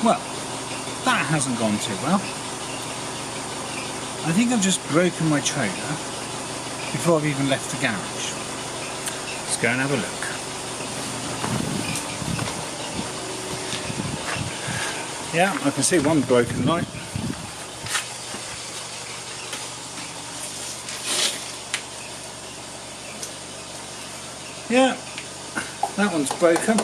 Well, that hasn't gone too well. I think I've just broken my trailer before I've even left the garage. Let's go and have a look. Yeah, I can see one broken light. Yeah, that one's broken.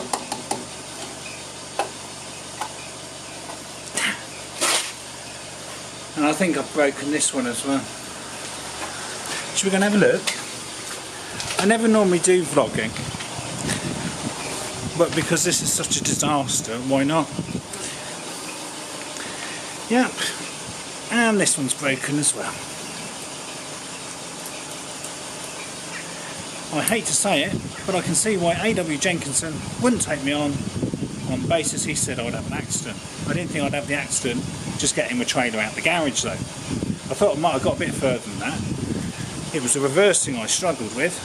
And I think I've broken this one as well. Should we go and have a look? I never normally do vlogging, but because this is such a disaster, why not? Yep, and this one's broken as well. I hate to say it, but I can see why A.W. Jenkinson wouldn't take me on the basis he said I would have an accident. I didn't think I'd have the accident just getting my trailer out the garage though. I thought I might have got a bit further than that. It was the reversing I struggled with.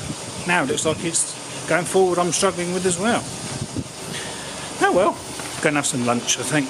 Now it looks like it's going forward I'm struggling with as well. Oh well, go and have some lunch I think.